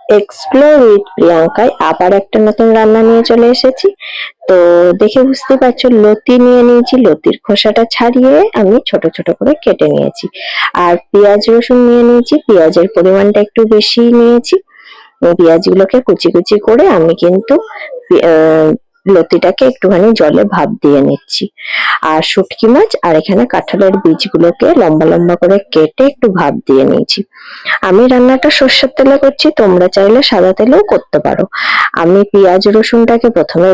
Explore with প্রিয়াঙ্কায় আবার একটা নতুন রান্না নিয়ে চলে এসেছি। তো দেখে বুঝতে পারছো, লতি নিয়ে নিয়েছি। লতির খোসাটা ছাড়িয়ে আমি ছোট ছোট করে কেটে নিয়েছি। আর পেঁয়াজ রসুন নিয়ে নিয়েছি, পেঁয়াজের পরিমাণটা একটু বেশি নিয়েছি। পেঁয়াজগুলোকে কুচি কুচি করে আমি কিন্তু আহ, লতিটাকে একটুখানি জলে ভাপ দিয়ে নিচ্ছি। আর শুটকি মাছ আর এখানে কাঁঠালের বীজগুলোকে লম্বা লম্বা করে কেটে একটু ভাপ দিয়ে নিয়েছি। আমি রান্নাটা সর্ষের তেলে করছি, তোমরা চাইলে সাদা তেলেও করতে পারো। আমি পেঁয়াজ রসুনটাকে প্রথমে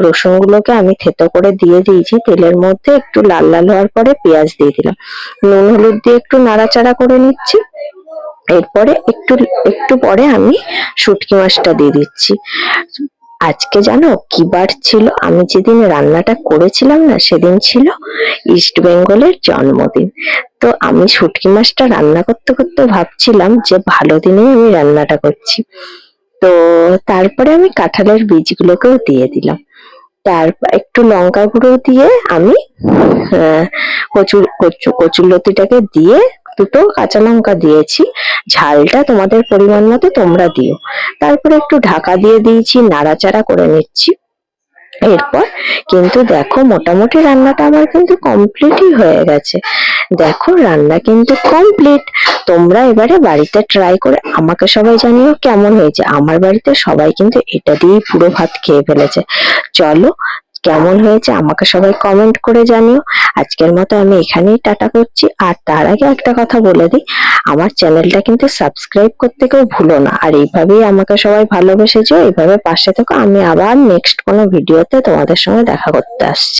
রসুনগুলোকে আমি থেতো করে দিয়ে দিয়েছি তেলের মধ্যে, একটু লাল লাল হওয়ার পরে পেঁয়াজ দিয়ে দিলাম। নুন হলুদ দিয়ে একটু নাড়াচাড়া করে নিচ্ছি। এরপরে একটু একটু পরে আমি শুটকি মাছটা দিয়ে দিচ্ছি। আজকে জানো কি বার ছিল? আমি যেদিন রান্নাটা করেছিলাম না, সেদিন ছিল ইস্ট বেঙ্গলের জন্মদিন। তো আমি শুটকি মাছটা রান্না করতে করতে ভাবছিলাম যে ভালো দিনেই আমি রান্নাটা করছি। তো তারপরে আমি কাঁঠালের বীজগুলোকেও দিয়ে দিলাম। তারপর একটু লঙ্কা গুঁড়ো দিয়ে আমি কচুরলতিটাকে দিয়ে দুটো কাঁচা লঙ্কা দিয়েছি। ঝালটা তোমাদের পরিমাণ মতো তোমরা দিও। তারপরে একটু ঢাকা দিয়ে দিয়েছি, নাড়াচাড়া করে নিচ্ছি। এরপর কিন্তু দেখো, মোটামুটি রান্নাটা আমার কিন্তু কমপ্লিটই হয়ে গেছে। দেখো, রান্না কিন্তু কমপ্লিট। তোমরা এবারে বাড়িতে ট্রাই করে আমাকে সবাই জানিও কেমন হয়েছে। আমার বাড়িতে সবাই কিন্তু এটা দিয়েই পুরো ভাত খেয়ে ফেলেছে। চলো, কেমন হয়েছে আমাকে সবাই কমেন্ট করে জানিও। আজকের মতো আমি এখানেই টাটা করছি। আর তার আগে একটা কথা বলে দিই, আমার চ্যানেলটা কিন্তু সাবস্ক্রাইব করতে কেউ ভুলো না। আর এইভাবেই আমাকে সবাই ভালোবেসেছো, এইভাবে পাশে থেকো। আমি আবার নেক্সট কোনো ভিডিওতে তোমাদের সঙ্গে দেখা করতে আসছি।